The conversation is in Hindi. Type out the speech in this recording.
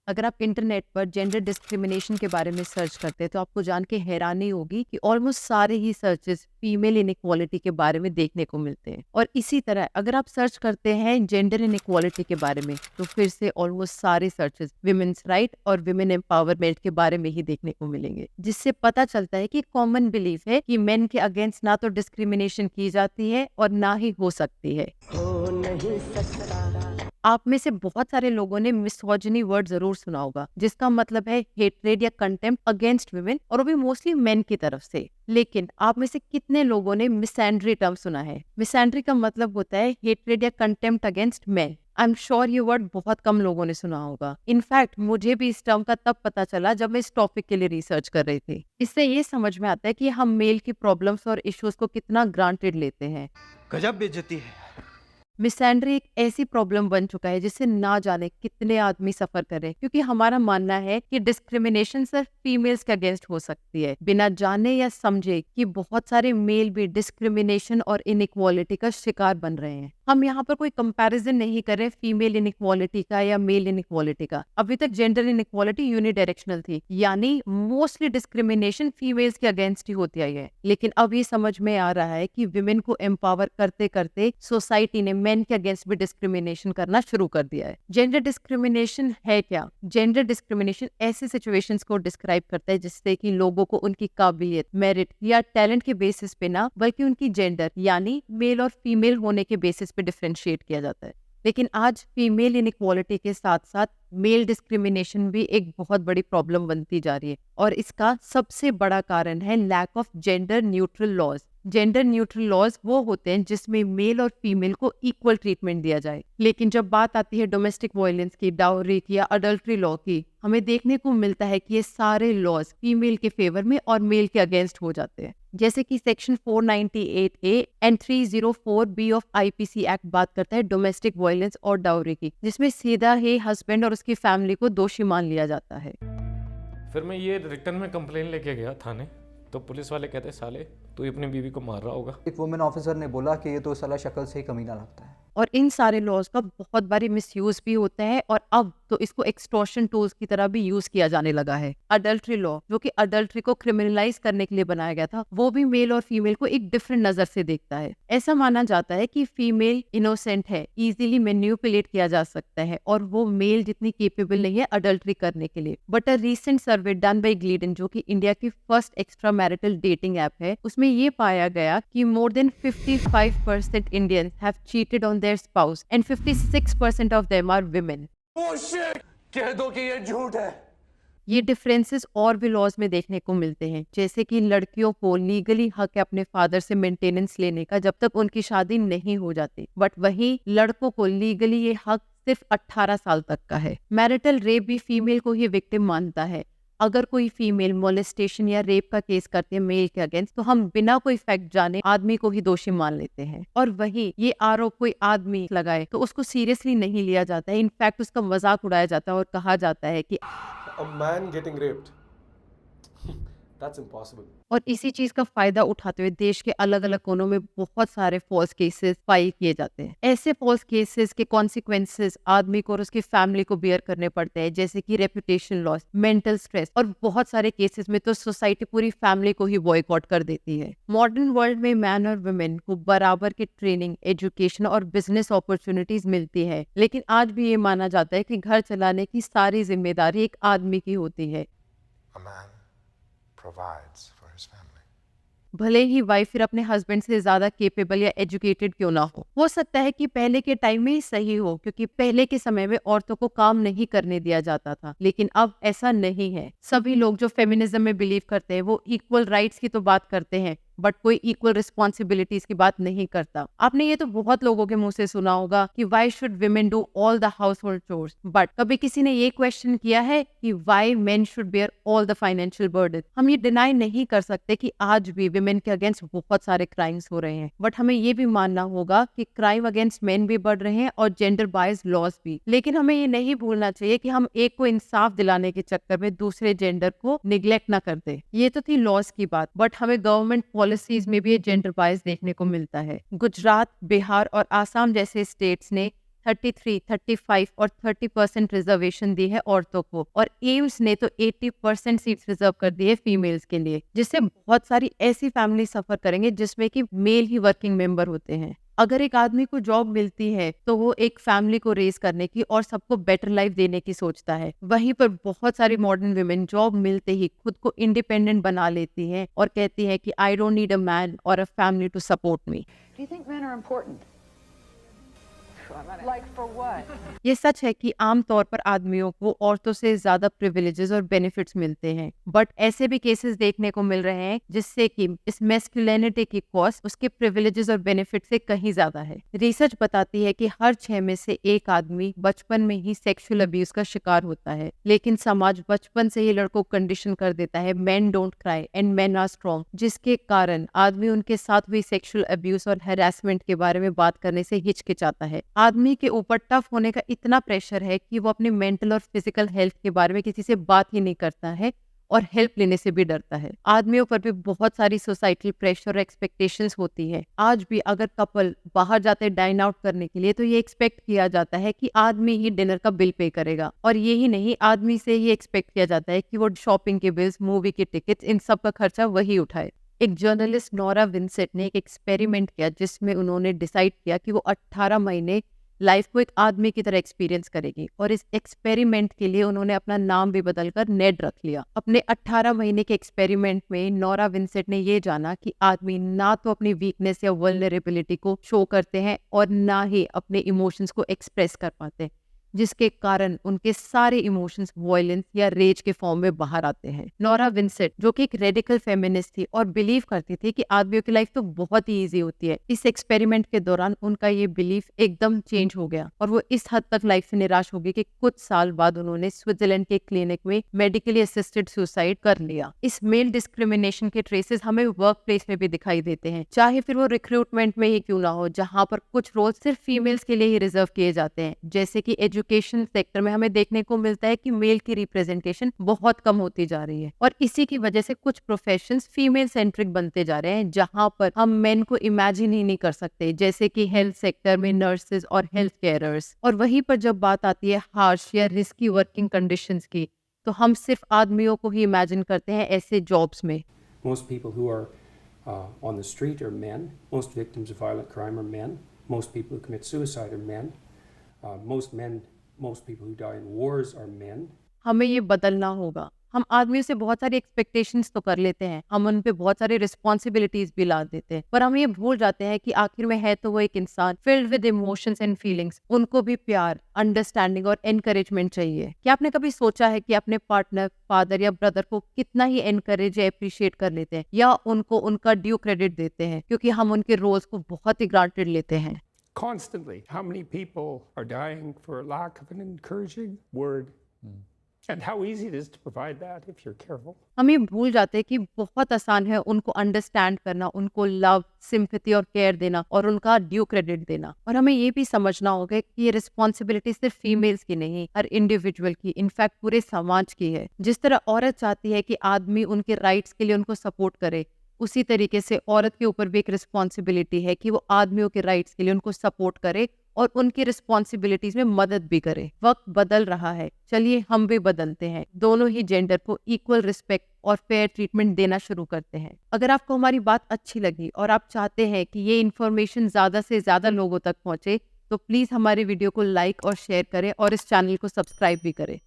अगर आप इंटरनेट पर जेंडर डिस्क्रिमिनेशन के बारे में सर्च करते हैं तो आपको जान के हैरानी होगी कि ऑलमोस्ट सारे ही सर्चेस फीमेल इनइक्वालिटी के बारे में देखने को मिलते हैं। और इसी तरह अगर आप सर्च करते हैं जेंडर इनइक्वालिटी के बारे में तो फिर से ऑलमोस्ट सारे सर्चेस विमेन्स राइट और विमेन एम्पावरमेंट के बारे में ही देखने को मिलेंगे, जिससे पता चलता है कि कॉमन बिलीफ है कि मेन के अगेंस्ट ना तो डिस्क्रिमिनेशन की जाती है और ना ही हो सकती है। हो नहीं सकता। आप में से बहुत सारे लोगों ने मिसोजिनी वर्ड जरूर सुना होगा, जिसका मतलब है हेट्रेड या कंटेम्प्ट अगेंस्ट वुमेन, और वो भी मोस्टली मेन की तरफ से। लेकिन आप में से कितने लोगों ने मिसैंड्री टर्म सुना है? मिसैंड्री का मतलब होता है हेट्रेड या contempt against main. I am sure ये वर्ड बहुत कम लोगों ने सुना होगा। इनफैक्ट मुझे भी इस टर्म का तब पता चला जब मैं इस टॉपिक के लिए रिसर्च कर रही थी। इससे ये समझ में आता है कि हम मेल की प्रॉब्लम्स और इश्यूज को कितना ग्रांटेड लेते हैं। गजब बेइज्जती है। मिसैंड्री एक ऐसी प्रॉब्लम बन चुका है जिससे ना जाने कितने आदमी सफर करें, क्योंकि हमारा मानना है कि डिस्क्रिमिनेशन सिर्फ फीमेल्स के अगेंस्ट हो सकती है, बिना जाने या समझे कि बहुत सारे मेल भी डिस्क्रिमिनेशन और इनइक्वालिटी का शिकार बन रहे हैं। हम यहाँ पर कोई कंपैरिजन नहीं कर रहे फीमेल इनइक्वालिटी का या मेल इनइक्वालिटी का। अभी तक जेंडर इनइक्वालिटी यूनिडायरेक्शनल थी, यानी मोस्टली डिस्क्रिमिनेशन फीमेल्स के अगेंस्ट ही होती आई है। लेकिन अब ये समझ में आ रहा है कि विमेन को एम्पावर करते करते सोसाइटी ने मेन के अगेंस्ट भी डिस्क्रिमिनेशन करना शुरू कर दिया है। जेंडर डिस्क्रिमिनेशन है क्या? जेंडर डिस्क्रिमिनेशन ऐसे सिचुएशंस को डिस्क्राइब करता है जिससे कि लोगों को उनकी काबिलियत, मेरिट या टैलेंट के बेसिस पे ना, बल्कि उनकी जेंडर यानी मेल और फीमेल होने के बेसिस पे डिफरेंशिएट किया जाता है। लेकिन आज फीमेल इनइक्वालिटी के साथ साथ मेल डिस्क्रिमिनेशन भी एक बहुत बड़ी प्रॉब्लम बनती जा रही है, और इसका सबसे बड़ा कारण है lack of gender neutral laws. Gender neutral laws वो होते हैं जिसमें मेल और फीमेल को इक्वल ट्रीटमेंट दिया जाए। लेकिन जब बात आती है डोमेस्टिक वायलेंस की, डाउरी की या अडल्ट्री लॉ की, हमें देखने को मिलता है कि ये सारे लॉज फीमेल के फेवर में और मेल के अगेंस्ट हो जाते हैं। जैसे कि section 498A and 304B of IPC act बात करता है डोमेस्टिक वायलेंस और डाउरी की, जिसमें सीधा ही हस्बैंड और उसकी फैमिली को दोषी मान लिया जाता है। फिर मैं ये रिटर्न में कंप्लेन लेके गया थाने, तो पुलिस वाले कहते साले तू ही अपनी बीवी को मार रहा होगा। एक वुमेन ऑफिसर ने बोला कि ये तो साला शक्ल से ही कमीना लगता है। और इन सारे लॉज का बहुत बारी मिसयूज भी होता है, और अब तो इसको एक्सटॉर्शन टूल्स की तरह भी यूज किया जाने लगा है। अडल्ट्री लॉ, जो कि अडल्ट्री को क्रिमिनलाइज करने के लिए बनाया गया था, वो भी मेल और फीमेल को एक डिफरेंट नजर से देखता है। ऐसा माना जाता है कि फीमेल इनोसेंट है, इजीली मैन्युपुलेट किया जा सकता है, और वो मेल जितनी केपेबल नहीं है अडल्ट्री करने के लिए। But a recent survey done by Gleeden, जो कि इंडिया की first extra marital dating app है, उसमें ये पाया गया कि more than 55% Indians have cheated on their spouse and 56% of them are women. कह दो कि ये झूठ है। ये डिफरेंसेस और भी लॉज में देखने को मिलते हैं, जैसे कि लड़कियों को लीगली हक है अपने फादर से मेंटेनेंस लेने का जब तक उनकी शादी नहीं हो जाती, बट वहीं लड़कों को लीगली ये हक सिर्फ 18 साल तक का है। मैरिटल रेप भी फीमेल को ही विक्टिम मानता है। अगर कोई फीमेल मोलेस्टेशन या रेप का केस करती है मेल के अगेंस्ट, तो हम बिना कोई फैक्ट जाने आदमी को ही दोषी मान लेते हैं। और वही ये आरोप कोई आदमी लगाए तो उसको सीरियसली नहीं लिया जाता है, इनफैक्ट उसका मजाक उड़ाया जाता है और कहा जाता है कि A man getting raped. That's impossible. और इसी चीज का फायदा उठाते हुए देश के अलग अलग कोनों में बहुत सारे फॉल्स केसेस फाइल किए जाते हैं। ऐसे फॉल्स केसेस के कॉन्सिक्वेंसेस आदमी को और उसकी फैमिली को बियर करने पड़ते हैं, जैसे कि रेपुटेशन लॉस, मेंटल स्ट्रेस, और बहुत सारे केसेस में तो सोसाइटी पूरी फैमिली को ही बॉयकॉट कर देती है। मॉडर्न वर्ल्ड में मैन और वुमेन को बराबर की ट्रेनिंग, एजुकेशन और बिजनेस अपॉर्चुनिटीज मिलती है, लेकिन आज भी ये माना जाता है कि घर चलाने की सारी जिम्मेदारी एक आदमी की होती है। A man provides for his family. भले ही वाइफ फिर अपने हस्बैंड से ज्यादा केपेबल या एजुकेटेड क्यों ना हो सकता है कि पहले के टाइम में ही सही हो, क्योंकि पहले के समय में औरतों को काम नहीं करने दिया जाता था, लेकिन अब ऐसा नहीं है। सभी लोग जो फेमिनिज्म में बिलीव करते हैं वो इक्वल राइट्स की तो बात करते हैं, बट कोई इक्वल रिस्पॉन्सिबिलिटीज की बात नहीं करता। आपने ये तो बहुत लोगों के मुंह से सुना होगा कि why should women do all the household chores, but कभी किसी ने ये क्वेश्चन किया है कि why men should bear all the financial burden? हम ये डिनाई नहीं कर सकते कि आज भी विमेन के अगेंस्ट बहुत सारे क्राइम्स हो रहे हैं, बट हमें ये भी मानना होगा कि क्राइम अगेंस्ट मेन भी बढ़ रहे हैं और जेंडर बायस लॉज भी। लेकिन हमें ये नहीं भूलना चाहिए कि हम एक को इंसाफ दिलाने के चक्कर में दूसरे जेंडर को निग्लेक्ट ना कर दे। ये तो थी लॉज की बात, बट हमें गवर्नमेंट पॉलिसीज में भी ये जेंडर बायस देखने को मिलता है। गुजरात, बिहार और आसाम जैसे स्टेट्स ने 33, 35 और 30% रिजर्वेशन दी है औरतों को, और एम्स ने तो 80% सीट्स रिजर्व कर दी है फीमेल्स के लिए, जिससे बहुत सारी ऐसी फैमिली सफर करेंगे जिसमें कि मेल ही वर्किंग मेंबर होते हैं। अगर एक आदमी को जॉब मिलती है तो वो एक फैमिली को रेज करने की और सबको बेटर लाइफ देने की सोचता है। वहीं पर बहुत सारी मॉडर्न वुमेन जॉब मिलते ही खुद को इंडिपेंडेंट बना लेती हैं और कहती है कि I don't need a man और a family to support me. Do you think men are important? Like for what? ये सच है कि आमतौर पर आदमियों को औरतों से ज्यादा प्रिविलेजेस और बेनिफिट्स मिलते हैं, बट ऐसे भी केसेस देखने को मिल रहे हैं जिससे कि इस मैस्कुलिनिटी की कॉस्ट उसके प्रिविलेजेस और बेनिफिट से कहीं ज्यादा है। रिसर्च बताती है कि हर 6 में से एक आदमी बचपन में ही सेक्सुअल अब्यूज का शिकार होता है, लेकिन समाज बचपन से ही लड़कों को कंडीशन कर देता है men don't cry and men are strong, जिसके कारण आदमी उनके साथ हुई सेक्सुअल अब्यूज और हैरेसमेंट के बारे में बात करने से हिचकिचाता है। आदमी के ऊपर टफ होने का इतना प्रेशर है कि वो अपने मेंटल और फिजिकल हेल्थ के बारे में किसी से बात ही नहीं करता है और हेल्प लेने से भी डरता है। आदमियों पर भी बहुत सारी सोसाइटल प्रेशर और एक्सपेक्टेशंस होती है। आज भी अगर कपल बाहर जाते हैं डाइन आउट करने के लिए तो ये एक्सपेक्ट किया जाता है कि आदमी ही डिनर का बिल पे करेगा, और यही नहीं, आदमी से ही एक्सपेक्ट किया जाता है कि वो शॉपिंग के बिल्स, मूवी के टिकट्स, इन सब का खर्चा वही उठाए। एक जर्नलिस्ट नोरा विंसेंट ने एक एक्सपेरिमेंट किया जिसमें उन्होंने डिसाइड किया कि वो 18 महीने लाइफ को एक आदमी की तरह एक्सपीरियंस करेगी, और इस एक्सपेरिमेंट के लिए उन्होंने अपना नाम भी बदलकर नेड रख लिया। अपने 18 महीने के एक्सपेरिमेंट में नोरा विंसेंट ने ये जाना कि आदमी ना तो अपनी वीकनेस या वल्नरेबिलिटी को शो करते हैं और ना ही अपने इमोशंस को एक्सप्रेस कर पाते, जिसके कारण उनके सारे इमोशंस वॉयलेंस या रेज के फॉर्म में बाहर आते हैं। नोरा विंसेंट, जो कि एक रेडिकल फेमिनिस्ट थी और बिलीव करती थी कि आदमियों की लाइफ तो बहुत ही इजी होती है, इस एक्सपेरिमेंट के दौरान उनका ये बिलीफ एकदम चेंज हो गया और वो इस हद तक लाइफ से निराश हो गई कि कुछ साल बाद उन्होंने स्विट्जरलैंड के क्लिनिक में मेडिकली असिस्टेड सुसाइड कर लिया। इस मेल डिस्क्रिमिनेशन के ट्रेसेस हमें वर्क प्लेस में भी दिखाई देते हैं, चाहे फिर वो रिक्रूटमेंट में ही क्यों ना हो, जहाँ पर कुछ रोल सिर्फ फीमेल्स के लिए ही रिजर्व किए जाते हैं। जैसे कि एजुकेशन सेक्टर में हमें देखने को मिलता है कि मेल की रिप्रेजेंटेशन बहुत कम होती जा रही है, और इसी की वजह से कुछ प्रोफेशंस फीमेल सेंट्रिक बनते जा रहे हैं जहां पर हम मेन को इमेजिन ही नहीं कर सकते, जैसे कि हेल्थ सेक्टर में नर्सेज और हेल्थ केयरर्स। और वहीं पर जब बात आती है हार्श या रिस्की वर्किंग कंडीशंस की, तो हम सिर्फ आदमियों को ही इमेजिन करते हैं ऐसे जॉब्स में। Most people who are on the street are men. Most victims of violent crime are men. Most people who commit suicide are men. Most people who die in wars are men. हमें ये बदलना होगा। हम आदमियों से बहुत सारी एक्सपेक्टेशंस तो कर लेते हैं, हम उन पे बहुत सारी रिस्पॉन्सिबिलिटीज भी ला देते हैं, पर हम ये भूल जाते हैं कि आखिर में है तो वो एक इंसान filled with emotions and feelings. उनको भी प्यार, अंडरस्टैंडिंग और एनकरेजमेंट चाहिए। क्या आपने कभी सोचा है कि अपने पार्टनर, फादर या ब्रदर को कितना ही एनकरेज या अप्रिशिएट कर लेते हैं, या उनको उनका ड्यू क्रेडिट देते हैं, क्योंकि हम उनके रोल्स को बहुत ही ग्रांटेड लेते हैं। Constantly, how many people are dying for lack of an encouraging word? And how easy it is to provide that if you're careful. हम ये भूल जाते हैं कि बहुत आसान है उनको अंडरस्टैंड करना, उनको लव, सिंपैथी और केयर देना और उनका ड्यू क्रेडिट देना। और हमें ये भी समझना होगा कि ये रिस्पॉन्सिबिलिटी सिर्फ फीमेल्स की नहीं, हर इंडिविजुअल की, इनफैक्ट पूरे समाज की है। जिस तरह औरत चाहती है कि आदमी उनके राइट्स के लिए उनको सपोर्ट करे, उसी तरीके से औरत के ऊपर भी एक रिस्पॉन्सिबिलिटी है कि वो आदमियों के राइट्स के लिए उनको सपोर्ट करे और उनकी रिस्पॉन्सिबिलिटीज में मदद भी करे। वक्त बदल रहा है, चलिए हम भी बदलते हैं, दोनों ही जेंडर को इक्वल रिस्पेक्ट और फेयर ट्रीटमेंट देना शुरू करते हैं। अगर आपको हमारी बात अच्छी लगी और आप चाहते हैं कि ये इन्फॉर्मेशन ज्यादा से ज्यादा लोगों तक पहुंचे, तो प्लीज हमारे वीडियो को लाइक और शेयर करें और इस चैनल को सब्सक्राइब भी करें।